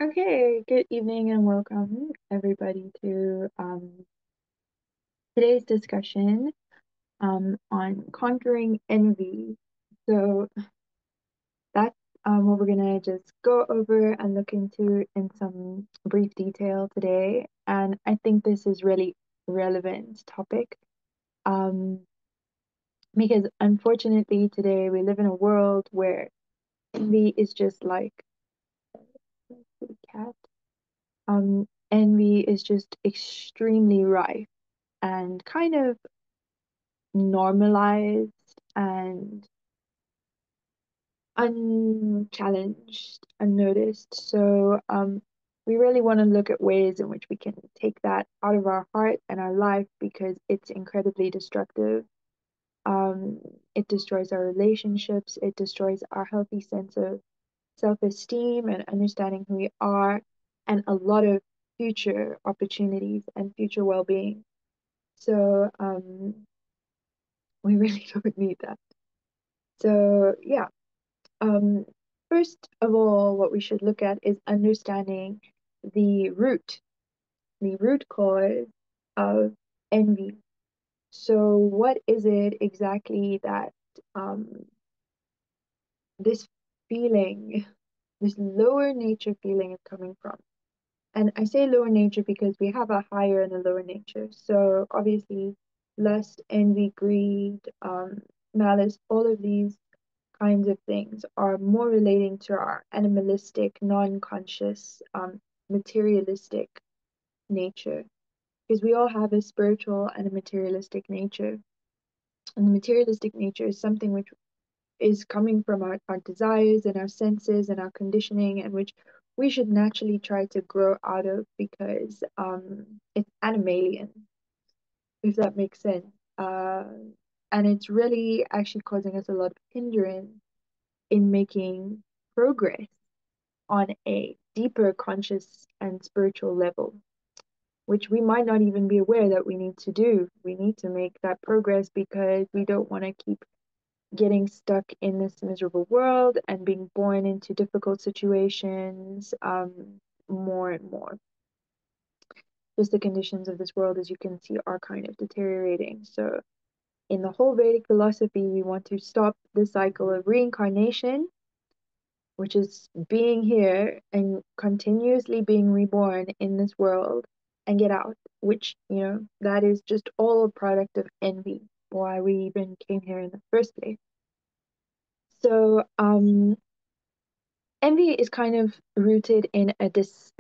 Okay, good evening and welcome everybody to today's discussion on conquering envy. So that's what we're gonna just go over and look into in some brief detail today. And I think this is really relevant topic um, because unfortunately today we live in a world where envy is just like cat. Envy is just extremely rife and kind of normalized and unchallenged, unnoticed. So we really want to look at ways in which we can take that out of our heart and our life because it's incredibly destructive. Um, it destroys our relationships, it destroys our healthy sense of self-esteem and understanding who we are, and a lot of future opportunities and future well-being. So we really don't need that. So yeah, Um, first of all, what we should look at is understanding the the root cause of envy. So, what is it exactly that um, this feeling, this lower nature feeling is coming from? And I say lower nature because we have a higher and a lower nature. So, obviously, lust, envy, greed, malice, all of these kinds of things are more relating to our animalistic, non-conscious, materialistic nature. Because we all have a spiritual and a materialistic nature. And the materialistic nature is something which is coming from our desires and our senses and our conditioning, and which we should naturally try to grow out of because it's animalian, if that makes sense. And it's really actually causing us a lot of hindrance in making progress on a deeper conscious and spiritual level, which we might not even be aware that we need to do. We need to make that progress because we don't want to keep getting stuck in this miserable world and being born into difficult situations more and more. Just the conditions of this world, as you can see, are kind of deteriorating. So, in the whole Vedic philosophy, we want to stop the cycle of reincarnation, which is being here and continuously being reborn in this world and get out, which, that is just all a product of envy, why we even came here in the first place. So, envy is kind of rooted in a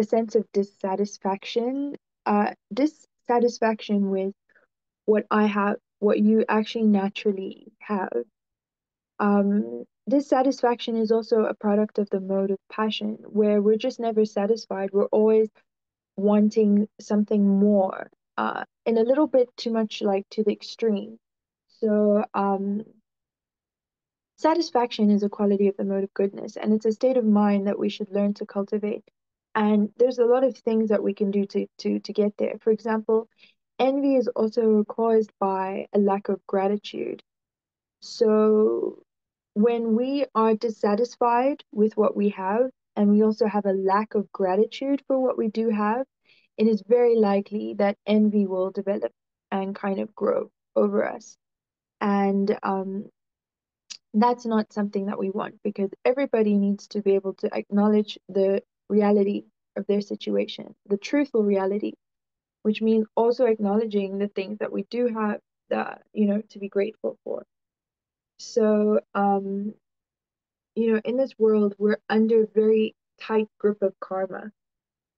sense of dissatisfaction with what I have, what you actually naturally have. Dissatisfaction is also a product of the mode of passion, where we're just never satisfied. We're always wanting something more, and a little bit too much, like to the extreme. So, satisfaction is a quality of the mode of goodness, and it's a state of mind that we should learn to cultivate. And there's a lot of things that we can do to get there. For example, envy is also caused by a lack of gratitude. So when we are dissatisfied with what we have, and we also have a lack of gratitude for what we do have, it is very likely that envy will develop and kind of grow over us. And that's not something that we want because everybody needs to be able to acknowledge the reality of their situation, the truthful reality, which means also acknowledging the things that we do have that, to be grateful for. So, in this world, we're under very tight grip of karma.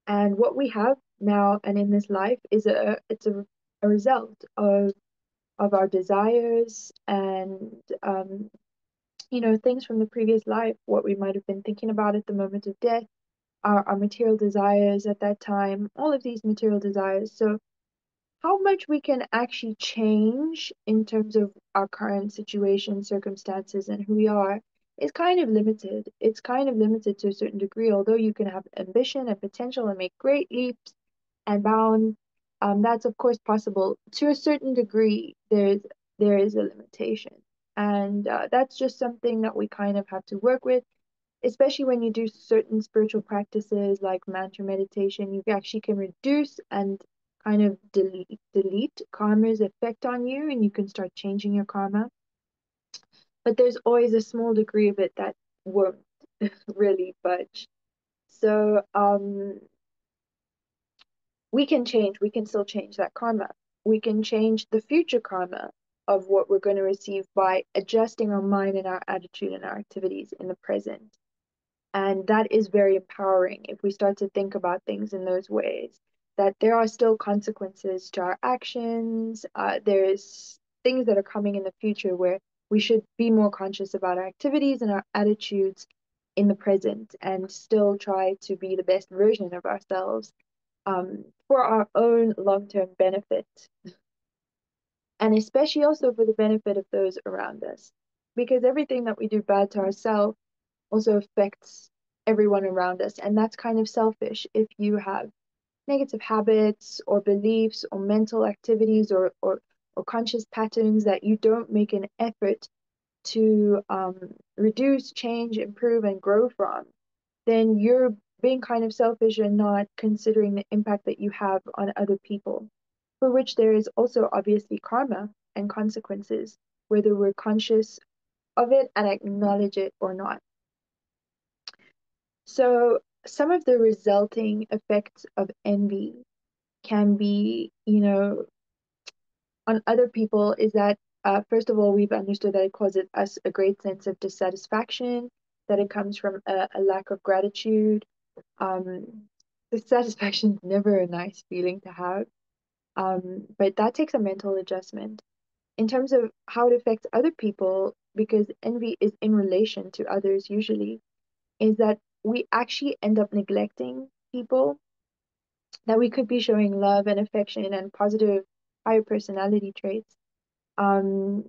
And what we have now and in this life is a result of our desires and things from the previous life, what we might have been thinking about at the moment of death, our material desires at that time, all of these material desires. So how much we can actually change in terms of our current situation, circumstances, and who we are is kind of limited. It's kind of limited to a certain degree, although you can have ambition and potential and make great leaps and bounds. That's of course possible. To a certain degree, there is a limitation, and that's just something that we kind of have to work with, especially when you do certain spiritual practices like mantra meditation, you actually can reduce and kind of delete karma's effect on you, and you can start changing your karma. But there's always a small degree of it that won't really budge. So we can still change that karma. We can change the future karma of what we're going to receive by adjusting our mind and our attitude and our activities in the present. And that is very empowering if we start to think about things in those ways, that there are still consequences to our actions. There's things that are coming in the future where we should be more conscious about our activities and our attitudes in the present and still try to be the best version of ourselves for our own long-term benefit, and especially also for the benefit of those around us. Because everything that we do bad to ourselves also affects everyone around us. And that's kind of selfish if you have negative habits or beliefs or mental activities or conscious patterns that you don't make an effort to reduce, change, improve, and grow from, then you're being kind of selfish and not considering the impact that you have on other people, for which there is also obviously karma and consequences, whether we're conscious of it and acknowledge it or not. So, some of the resulting effects of envy can be, on other people is that, first of all, we've understood that it causes us a great sense of dissatisfaction, that it comes from a lack of gratitude. Dissatisfaction is never a nice feeling to have, but that takes a mental adjustment. In terms of how it affects other people, because envy is in relation to others usually, is that we actually end up neglecting people that we could be showing love and affection and positive higher personality traits. Um,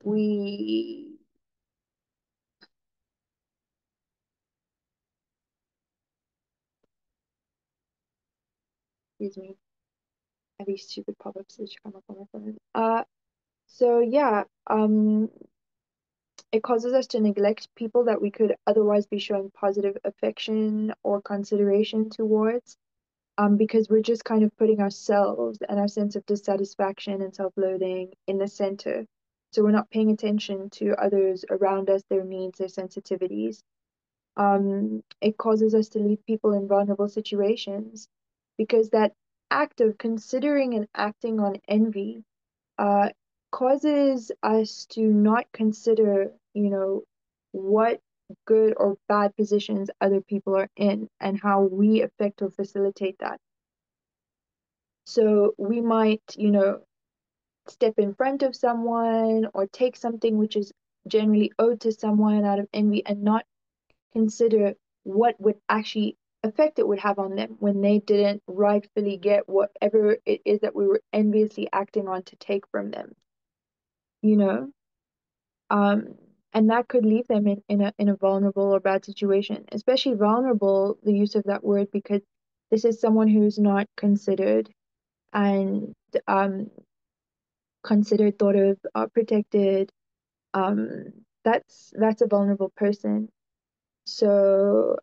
we excuse me, I have these stupid pop-ups that come up on my phone. So yeah, it causes us to neglect people that we could otherwise be showing positive affection or consideration towards, because we're just kind of putting ourselves and our sense of dissatisfaction and self-loathing in the center. So we're not paying attention to others around us, their needs, their sensitivities. It causes us to leave people in vulnerable situations because that act of considering and acting on envy uh, causes us to not consider, what good or bad positions other people are in and how we affect or facilitate that. So we might, step in front of someone or take something which is generally owed to someone out of envy and not consider what would actually effect it would have on them when they didn't rightfully get whatever it is that we were enviously acting on to take from them, you know? Um, and that could leave them in a vulnerable or bad situation, especially vulnerable, the use of that word, because this is someone who's not considered and considered, thought of, protected. That's a vulnerable person. So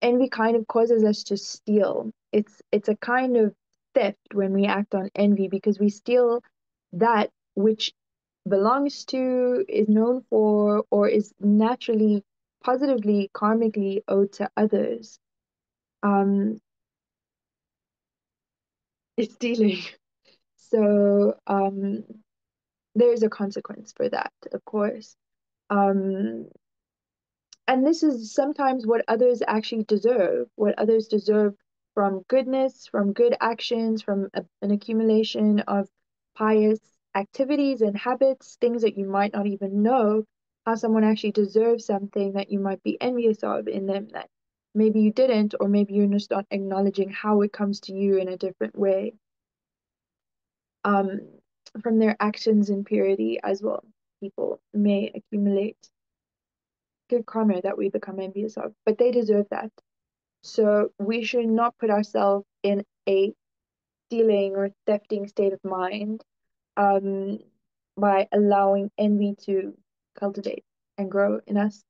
envy kind of causes us to steal. It's a kind of theft when we act on envy because we steal that which belongs to, is known for, or is naturally, positively, karmically owed to others. Um, it's stealing. So there's a consequence for that, of course. Um, and this is sometimes what others actually deserve, what others deserve from goodness, from good actions, from an accumulation of pious activities and habits, things that you might not even know, how someone actually deserves something that you might be envious of in them that maybe you didn't, or maybe you're just not acknowledging how it comes to you in a different way, um, from their actions in purity as well. People may accumulate good karma that we become envious of, but they deserve that. So we should not put ourselves in a stealing or thefting state of mind, um, by allowing envy to cultivate and grow in us.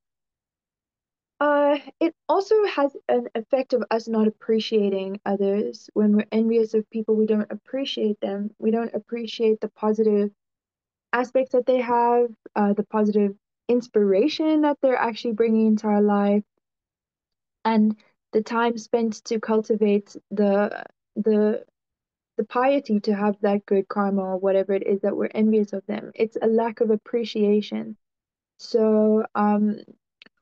It also has an effect of us not appreciating others. When we're envious of people, we don't appreciate them. We don't appreciate the positive aspects that they have, the positive inspiration that they're actually bringing into our life, and the time spent to cultivate the the piety to have that good karma or whatever it is that we're envious of them. It's a lack of appreciation. So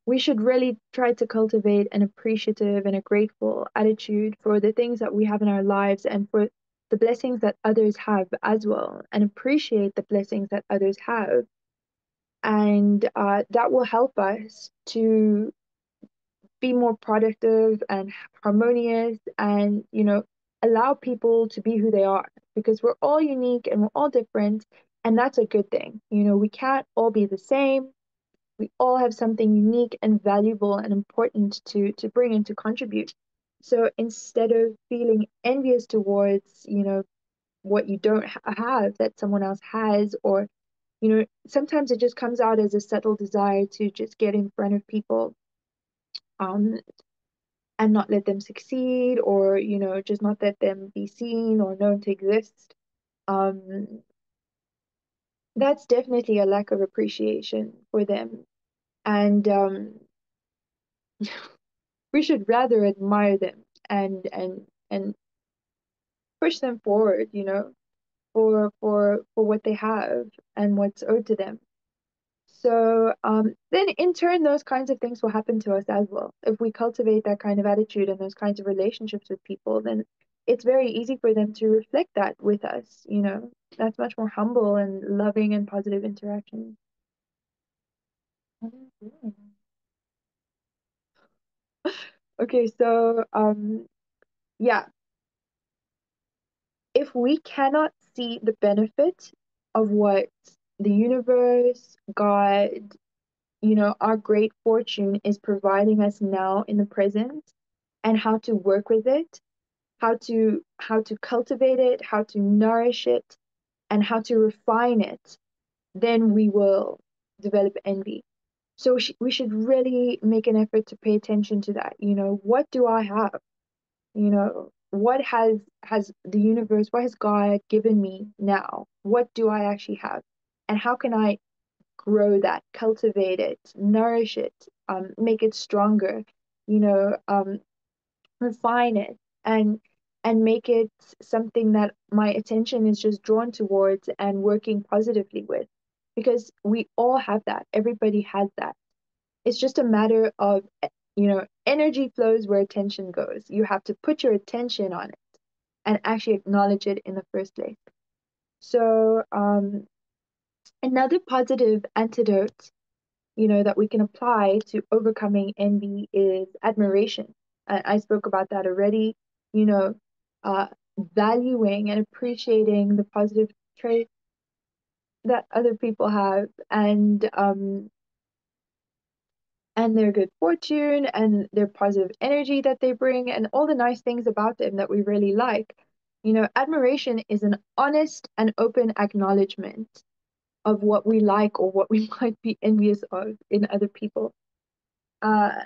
we should really try to cultivate an appreciative and a grateful attitude for the things that we have in our lives and for the blessings that others have as well, and appreciate the blessings that others have. And that will help us to be more productive and harmonious and, allow people to be who they are, because we're all unique and we're all different. And that's a good thing. We can't all be the same. We all have something unique and valuable and important to bring and to contribute. So instead of feeling envious towards, what you don't have that someone else has, or, sometimes it just comes out as a subtle desire to just get in front of people, um, and not let them succeed, or, just not let them be seen or known to exist. Um, that's definitely a lack of appreciation for them. And we should rather admire them and push them forward, for what they have and what's owed to them. So then in turn those kinds of things will happen to us as well. If we cultivate that kind of attitude and those kinds of relationships with people, then it's very easy for them to reflect that with us. That's much more humble and loving and positive interaction. Mhm. Okay, so yeah, if we cannot see the benefit of what the universe, God, our great fortune is providing us now in the present, and how to work with it, how to cultivate it, how to nourish it, and how to refine it, then we will develop envy. So we should really make an effort to pay attention to that. What do I have? What has the universe, what has God given me now? What do I actually have? And how can I grow that, cultivate it, nourish it, make it stronger, you know, um, refine it, and make it something that my attention is just drawn towards and working positively with. Because we all have that. Everybody has that. It's just a matter of, energy flows where attention goes. You have to put your attention on it and actually acknowledge it in the first place. So, another positive antidote, that we can apply to overcoming envy is admiration. I spoke about that already. You know, Valuing and appreciating the positive traits that other people have, and their good fortune and their positive energy that they bring and all the nice things about them that we really like. Admiration is an honest and open acknowledgement of what we like or what we might be envious of in other people. Uh,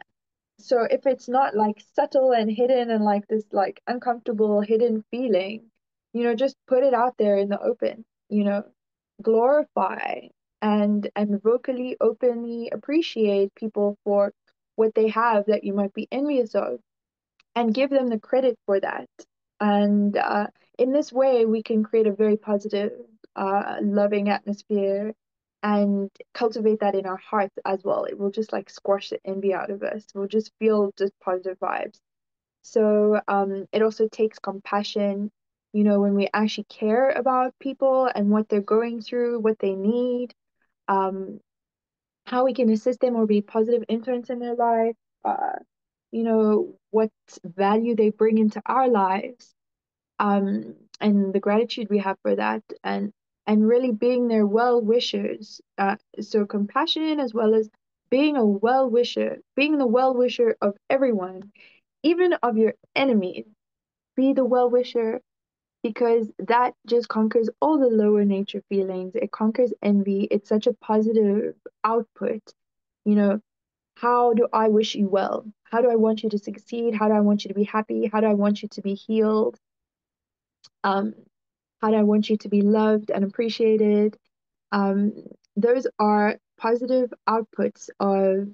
so if it's not like subtle and hidden and like this like uncomfortable hidden feeling, just put it out there in the open, glorify and vocally, openly appreciate people for what they have that you might be envious of, and give them the credit for that. And in this way, we can create a very positive, loving atmosphere and cultivate that in our hearts as well. It will just like squash the envy out of us. We'll just feel just positive vibes. So it also takes compassion, when we actually care about people and what they're going through, what they need, um, how we can assist them or be positive influence in their life. What value they bring into our lives, and the gratitude we have for that, and really being their well wishers. So compassion as well as being a well wisher, being the well wisher of everyone, even of your enemies. Be the well wisher, because that just conquers all the lower nature feelings. It conquers envy. It's such a positive output, you know, how do I wish you well? How do I want you to succeed? How do I want you to be happy? How do I want you to be healed? Um, how do I want you to be loved and appreciated? Um, those are positive outputs of,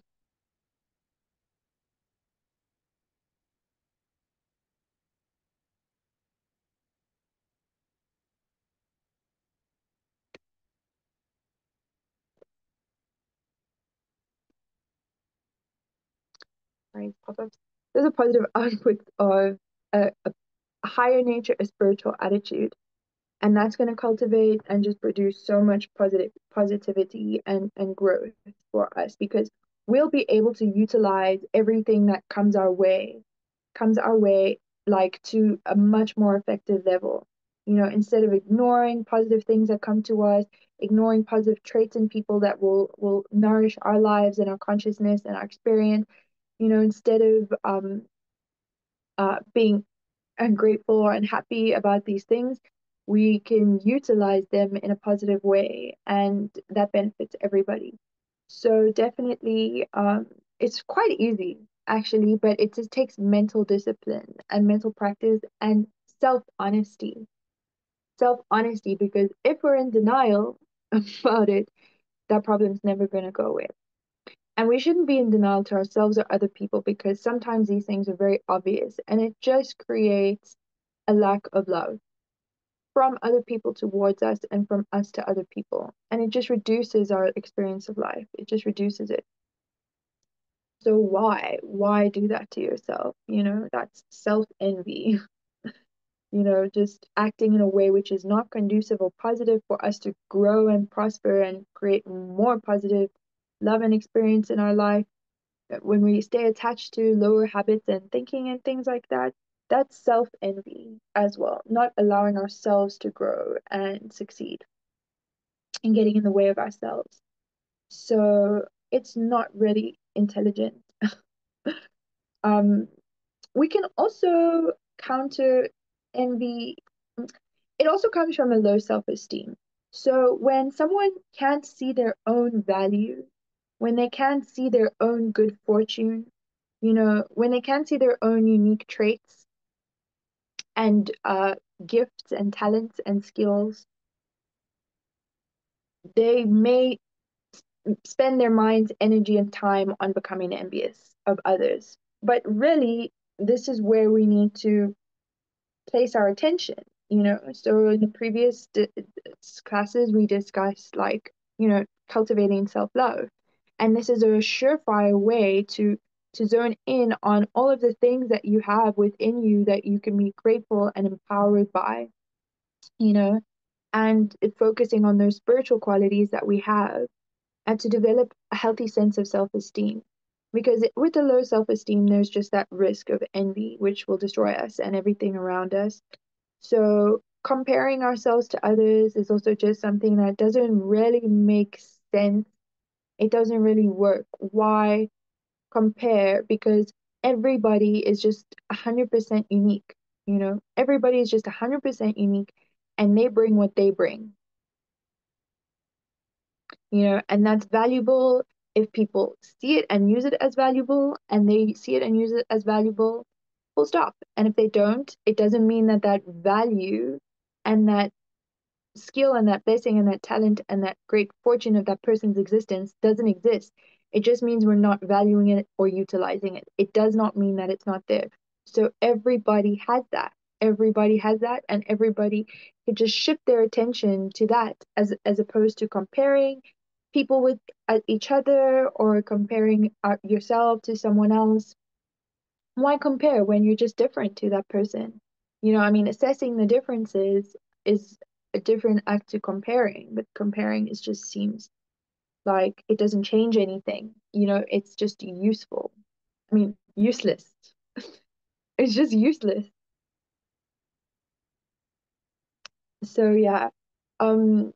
sorry, pop-ups. Those are positive outputs of a higher nature, a spiritual attitude. And that's going to cultivate and just produce so much positivity and growth for us because we'll be able to utilize everything that comes our way like to a much more effective level. Instead of ignoring positive things that come to us, ignoring positive traits in people that will nourish our lives and our consciousness and our experience, instead of being ungrateful or unhappy about these things, we can utilize them in a positive way, and that benefits everybody. So definitely, it's quite easy actually, but it just takes mental discipline and mental practice and self-honesty. Self-honesty, because if we're in denial about it, that problem's never going to go away. And we shouldn't be in denial to ourselves or other people because sometimes these things are very obvious and it just creates a lack of love from other people towards us and from us to other people. And it just reduces our experience of life. It just reduces it. So why? Why do that to yourself? That's self-envy. Just acting in a way which is not conducive or positive for us to grow and prosper and create more positive love and experience in our life. When we stay attached to lower habits and thinking and things like that, that's self-envy as well, not allowing ourselves to grow and succeed and getting in the way of ourselves. So it's not really intelligent. Um, we can also counter envy. It also comes from a low self-esteem. So when someone can't see their own value, when they can't see their own good fortune, when they can't see their own unique traits and gifts and talents and skills, they may spend their mind's energy and time on becoming envious of others. But really, this is where we need to place our attention. So in the previous classes we discussed, like, cultivating self-love, and this is a surefire way to zone in on all of the things that you have within you that you can be grateful and empowered by, you know and focusing on those spiritual qualities that we have, and to develop a healthy sense of self-esteem, because with a low self-esteem there's just that risk of envy which will destroy us and everything around us. So comparing ourselves to others is also just something that doesn't really make sense. It doesn't really work. Why compare? Because everybody is just 100% unique. Everybody is just 100% unique, and they bring what they bring. And that's valuable if people see it and use it as valuable, and they see it and use it as valuable, full stop. And if they don't, it doesn't mean that that value and that skill and that blessing and that talent and that great fortune of that person's existence doesn't exist. It just means we're not valuing it or utilizing it. It does not mean that it's not there. So everybody has that. Everybody has that, and everybody can just shift their attention to that, as opposed to comparing people with each other, or comparing yourself to someone else. Why compare when you're just different to that person? I mean, assessing the differences is a different act to comparing, but comparing is just seems like it doesn't change anything. It's just useful. I mean, useless. It's just useless. So yeah, um,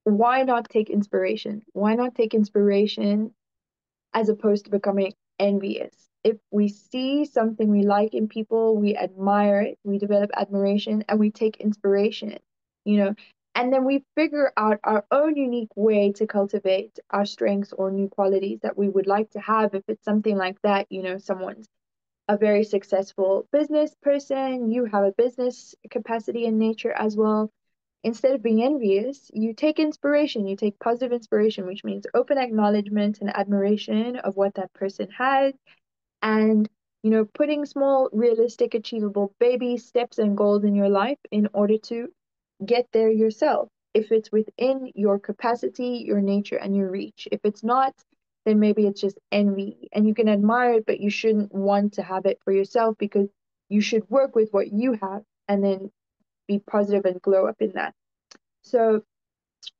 why not take inspiration? Why not take inspiration as opposed to becoming envious? If we see something we like in people, we admire it, we develop admiration, and we take inspiration. You know, And then we figure out our own unique way to cultivate our strengths or new qualities that we would like to have. If it's something like that, someone's a very successful business person, you have a business capacity in nature as well. Instead of being envious, you take inspiration, you take positive inspiration, which means open acknowledgement and admiration of what that person has, and putting small, realistic, achievable baby steps and goals in your life in order to get there yourself. If it's within your capacity, your nature, and your reach. If it's not, then maybe it's just envy. And you can admire it, but you shouldn't want to have it for yourself, because you should work with what you have and then be positive and glow up in that. So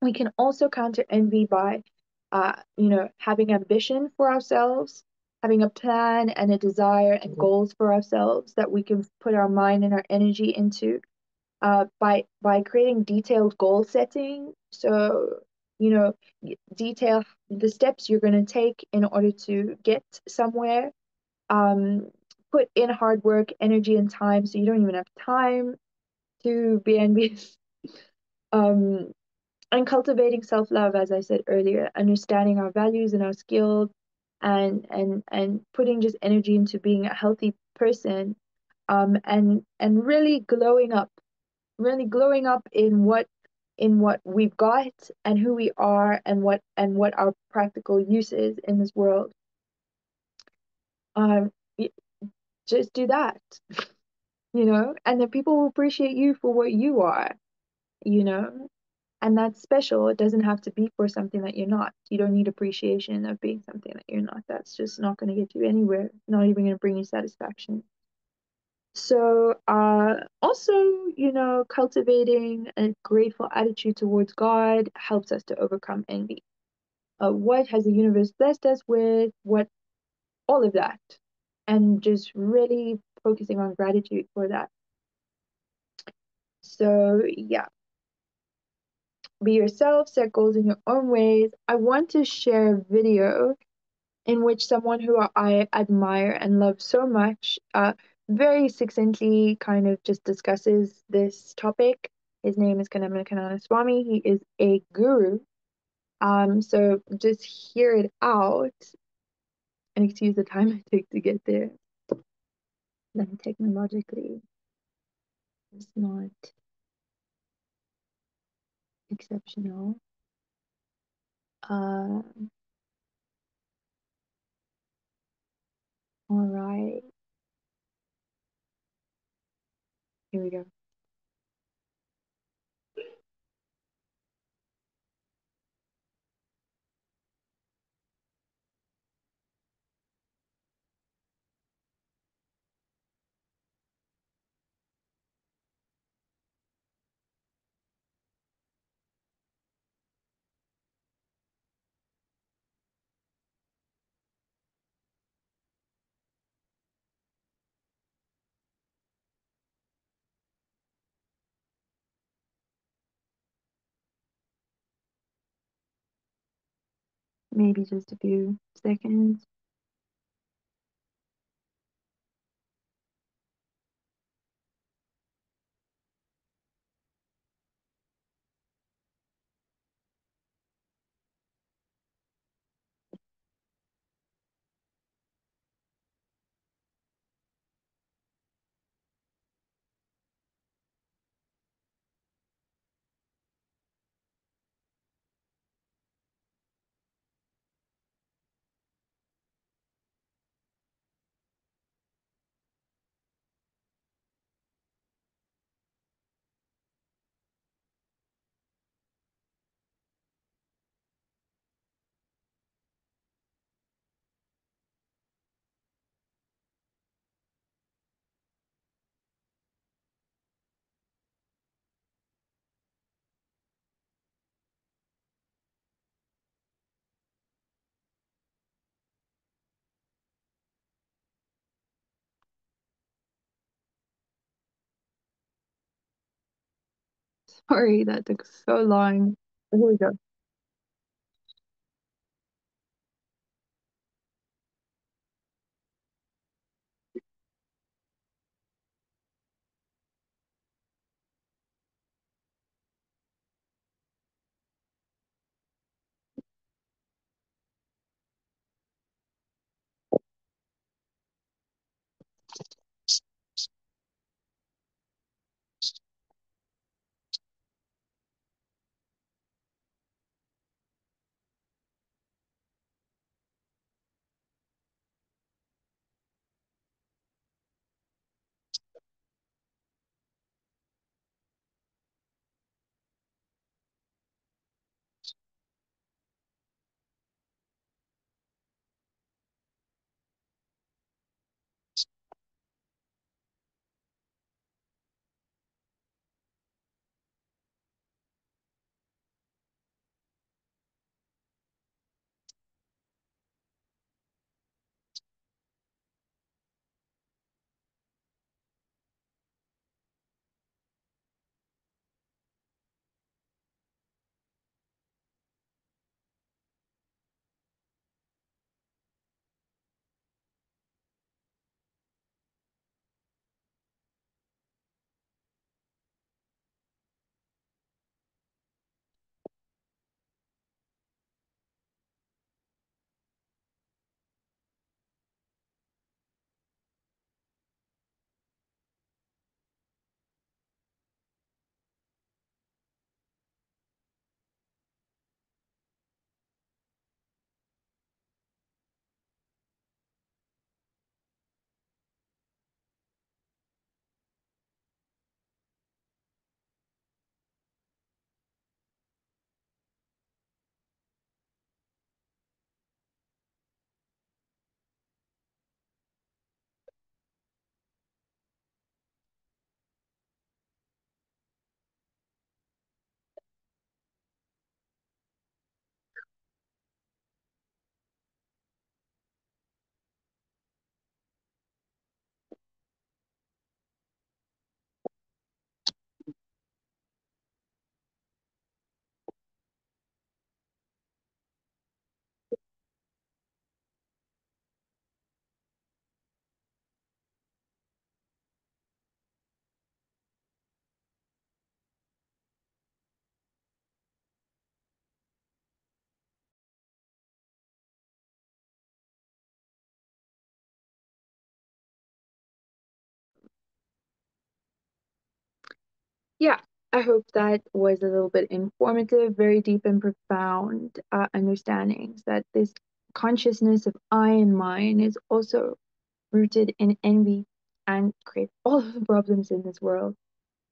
we can also counter envy by, having ambition for ourselves, having a plan and a desire and goals for ourselves that we can put our mind and our energy into, by creating detailed goal setting. So, detail the steps you're going to take in order to get somewhere. Um, Put in hard work, energy, and time, so you don't even have time to be envious. Um, and cultivating self-love, as I said earlier, understanding our values and our skills, and putting just energy into being a healthy person, and really glowing up in what we've got and who we are, and what our practical use is in this world. Um, just do that, and then people will appreciate you for what you are, you know. And that's special. It doesn't have to be for something that you're not. You don't need appreciation of being something that you're not. That's just not going to get you anywhere. Not even going to bring you satisfaction. So, also, cultivating a grateful attitude towards God helps us to overcome envy. What has the universe blessed us with? What, all of that. And just really focusing on gratitude for that. So, yeah, be yourself, set goals in your own ways. I want to share a video in which someone who I admire and love so much, very succinctly kind of just discusses this topic. His name is Kanama Kanana Swami. He is a guru. So just hear it out and excuse the time I take to get there. Then technologically, it's not exceptional. Uh, all right, here we go. Maybe just a few seconds. Sorry, that took so long. Here we go. Yeah, I hope that was a little bit informative, very deep and profound understandings that this consciousness of I and mine is also rooted in envy and creates all of the problems in this world.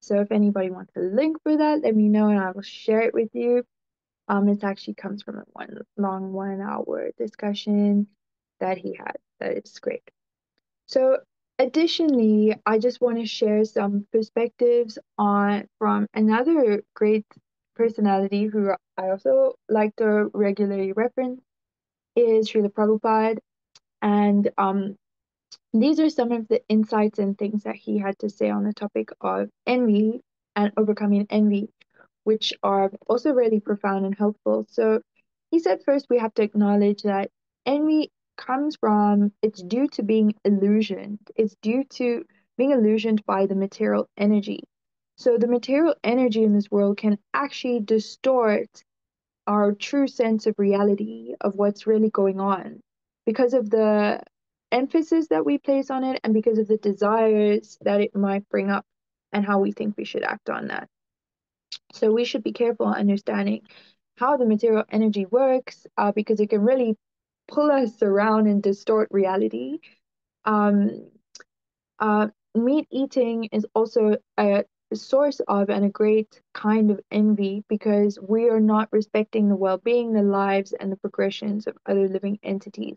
So if anybody wants a link for that, let me know and I will share it with you. It actually comes from a one long 1 hour discussion that he had. That is great. So additionally, I just want to share some perspectives on from another great personality who I also like to regularly reference is Srila Prabhupada. And these are some of the insights and things that he had to say on the topic of envy and overcoming envy, which are also really profound and helpful. So he said first we have to acknowledge that envy comes from, it's due to being illusioned. It's due to being illusioned by the material energy. So the material energy in this world can actually distort our true sense of reality of what's really going on because of the emphasis that we place on it and because of the desires that it might bring up and how we think we should act on that. So we should be careful understanding how the material energy works because it can really pull us around and distort reality. Um, Meat eating is also a source of and a great kind of envy because we are not respecting the well being, the lives, and the progressions of other living entities.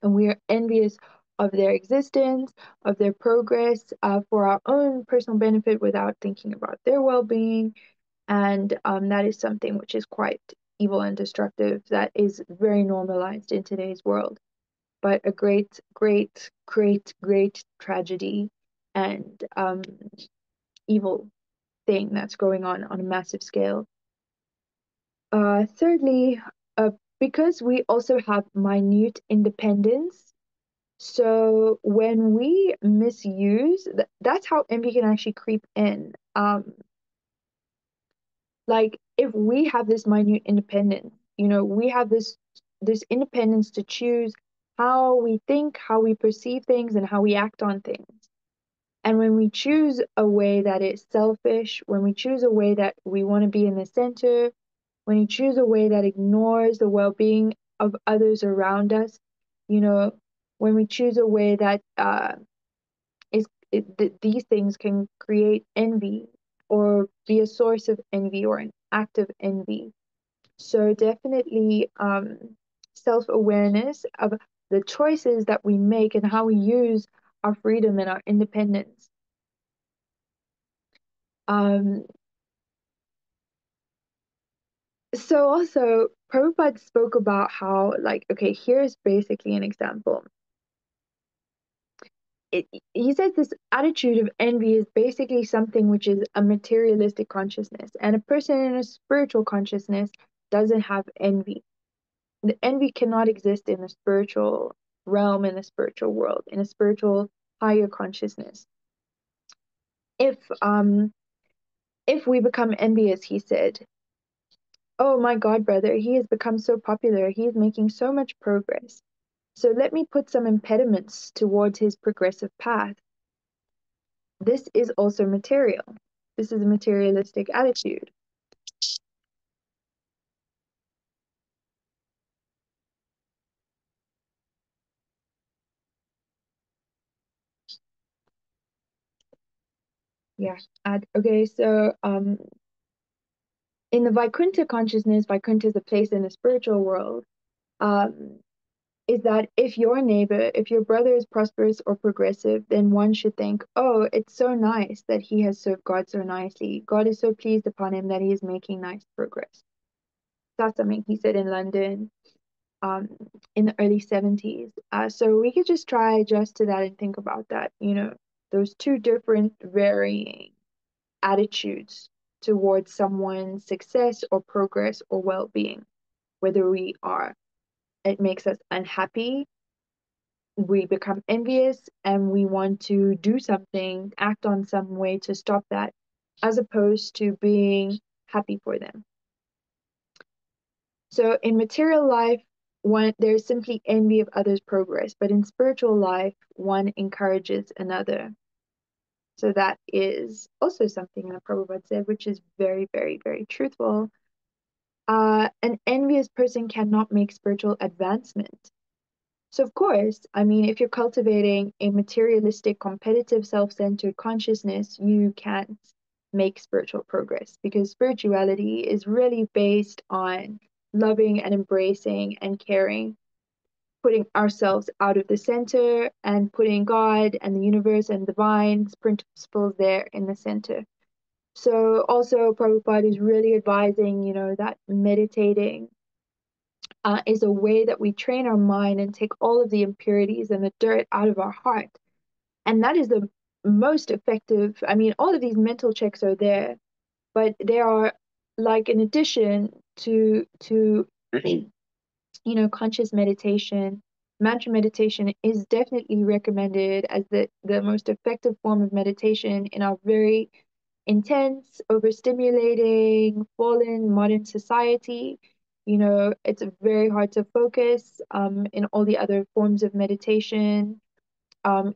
And we are envious of their existence, of their progress for our own personal benefit without thinking about their well being. And that is something which is quite evil and destructive that is very normalized in today's world, but a great, great, great, great tragedy and evil thing that's going on a massive scale. Thirdly, because we also have minute independence, so when we misuse, that's how envy can actually creep in. Like if we have this minute independence, we have this independence to choose how we think, how we perceive things, and how we act on things. And when we choose a way that is selfish, when we choose a way that we want to be in the center, when you choose a way that ignores the well-being of others around us, you know, when we choose a way that these things can create envy or be a source of envy or an act of envy. So definitely self-awareness of the choices that we make and how we use our freedom and our independence. Um, so also Prabhupada spoke about how, like, okay, here's basically an example. He says this attitude of envy is basically something which is a materialistic consciousness, and a person in a spiritual consciousness doesn't have envy. The envy cannot exist in the spiritual realm, in the spiritual world, in a spiritual higher consciousness. If um if we become envious, he said, oh my God, brother, he has become so popular, he is making so much progress. So let me put some impediments towards his progressive path. This is also material. This is a materialistic attitude. Yeah. Okay, so in the Vaikuntha consciousness, Vaikuntha is a place in the spiritual world. Um, is that if your neighbor, if your brother is prosperous or progressive, then one should think, oh, it's so nice that he has served God so nicely. God is so pleased upon him that he is making nice progress. That's something he said in London um, in the early 70s. So we could just try adjust to that and think about that, those two different varying attitudes towards someone's success or progress or well-being, whether it makes us unhappy, we become envious, and we want to do something, act on some way to stop that, as opposed to being happy for them. So in material life, there's simply envy of others' progress, but in spiritual life, one encourages another. So that is also something that Prabhupada said, which is very, very, very truthful. An envious person cannot make spiritual advancement. So, of course, I mean, if you're cultivating a materialistic, competitive, self centered consciousness, you can't make spiritual progress because spirituality is really based on loving and embracing and caring, putting ourselves out of the center and putting God and the universe and divine principles there in the center. So, also, Prabhupada is really advising, that meditating is a way that we train our mind and take all of the impurities and the dirt out of our heart. And that is the most effective. I mean, all of these mental checks are there, but they are like an addition to conscious meditation. Mantra meditation is definitely recommended as the most effective form of meditation in our very intense, overstimulating, fallen modern society. It's very hard to focus in all the other forms of meditation.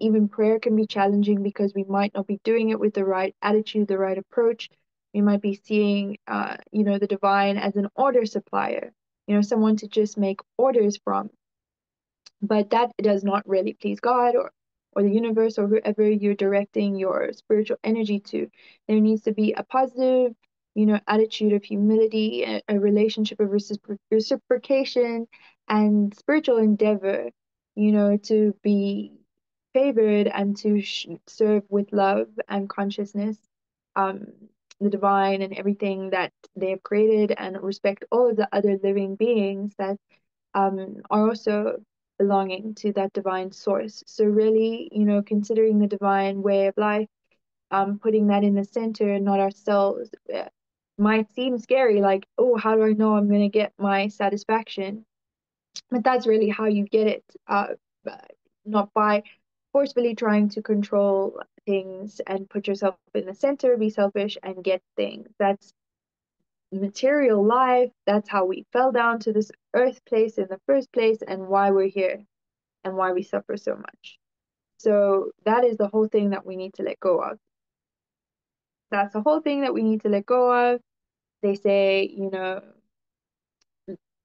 Even prayer can be challenging because we might not be doing it with the right attitude, the right approach. We might be seeing, the divine as an order supplier, someone to just make orders from, but that does not really please God or the universe or whoever you're directing your spiritual energy to. There needs to be a positive, attitude of humility, a relationship of reciprocation and spiritual endeavor, to be favored and to serve with love and consciousness, um, the divine and everything that they have created, and respect all of the other living beings that are also belonging to that divine source. So really, considering the divine way of life, putting that in the center and not ourselves, might seem scary, like, oh, how do I know I'm going to get my satisfaction? But that's really how you get it, not by forcefully trying to control things and put yourself in the center, be selfish and get things. That's material life. That's how we fell down to this earth place in the first place and why we're here and why we suffer so much. So that is the whole thing that we need to let go of. That's the whole thing that we need to let go of. They say,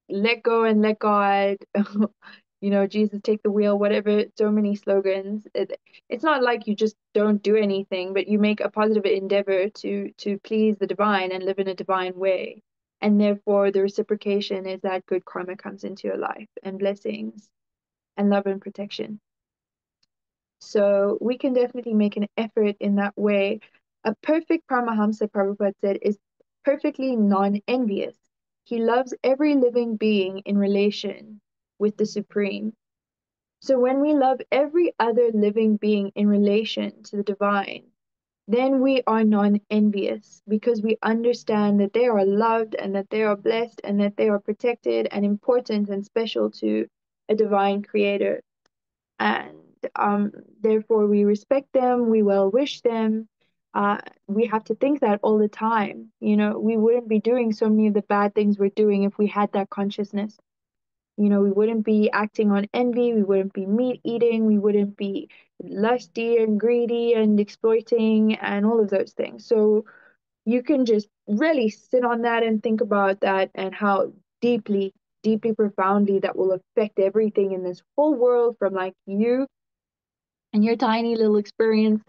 let go and let God, Jesus take the wheel, whatever, so many slogans. It's not like you just don't do anything, but you make a positive endeavor to please the divine and live in a divine way. And therefore the reciprocation is that good karma comes into your life and blessings and love and protection. So we can definitely make an effort in that way. A perfect Paramahamsa, Prabhupada said, is perfectly non-envious. He loves every living being in relation with the Supreme. So when we love every other living being in relation to the divine, then we are non-envious because we understand that they are loved and that they are blessed and that they are protected and important and special to a divine creator. And therefore we respect them, we well wish them. We have to think that all the time. We wouldn't be doing so many of the bad things we're doing if we had that consciousness. We wouldn't be acting on envy, we wouldn't be meat eating, we wouldn't be lusty and greedy and exploiting and all of those things. So you can just really sit on that and think about that and how deeply, deeply, profoundly that will affect everything in this whole world, from like you and your tiny little experience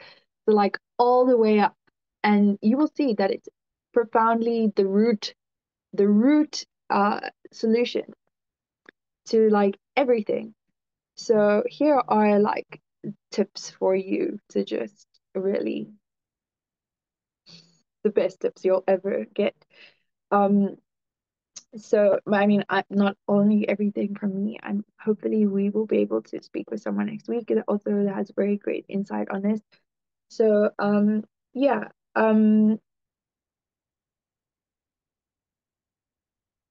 to like all the way up. And you will see that it's profoundly the root solution to like everything. So here are like tips for you to just really, the best tips you'll ever get. Um, so I mean, not only everything from me. I'm hopefully we will be able to speak with someone next week that also has very great insight on this. So yeah,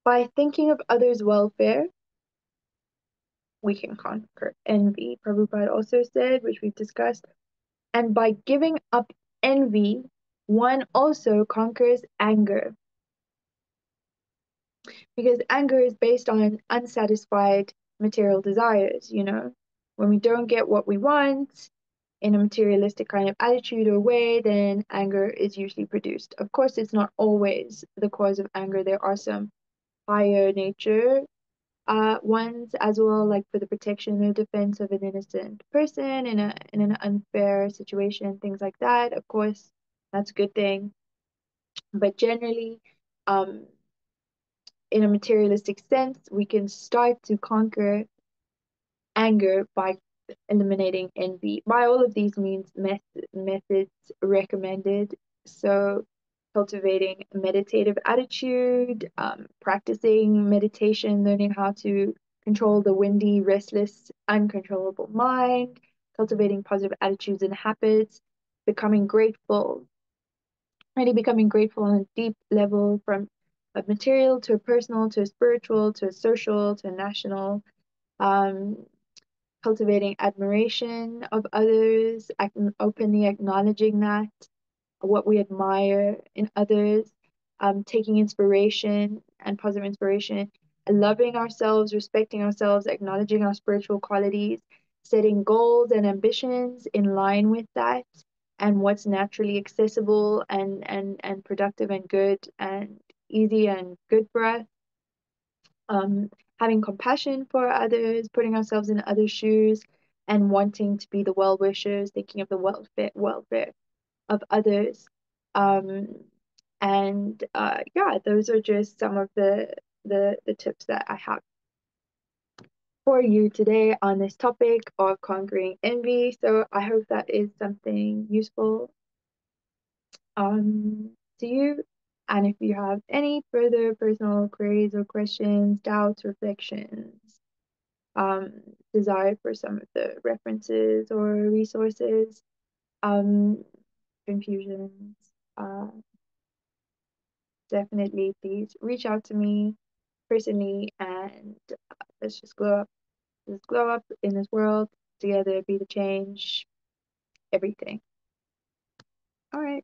by thinking of others' welfare, we can conquer envy. Prabhupada also said, which we've discussed, and by giving up envy, one also conquers anger. Because anger is based on unsatisfied material desires, when we don't get what we want, in a materialistic kind of attitude or way, then anger is usually produced. Of course, it's not always the cause of anger. There are some higher nature ones as well, like for the protection or defense of an innocent person in an unfair situation, things like that. Of course, that's a good thing. But generally, um, in a materialistic sense, we can start to conquer anger by eliminating envy. By all of these means, methods recommended. So, cultivating a meditative attitude, practicing meditation, learning how to control the windy, restless, uncontrollable mind, cultivating positive attitudes and habits, becoming grateful, really becoming grateful on a deep level from a material to a personal to a spiritual to a social to a national. Um, Cultivating admiration of others, openly acknowledging that, what we admire in others, taking inspiration and positive inspiration, loving ourselves, respecting ourselves, acknowledging our spiritual qualities, setting goals and ambitions in line with that, and what's naturally accessible and productive and good and easy and good for us. um, Having compassion for others, putting ourselves in others' shoes, and wanting to be the well wishers, thinking of the welfare of others. Um, and yeah, those are just some of the tips that I have for you today on this topic of conquering envy. So I hope that is something useful to you. And if you have any further personal queries or questions, doubts, reflections, um, desire for some of the references or resources, um, confusions, uh, definitely please reach out to me personally and let's just glow up. Let's glow up in this world together, be the change, everything. All right.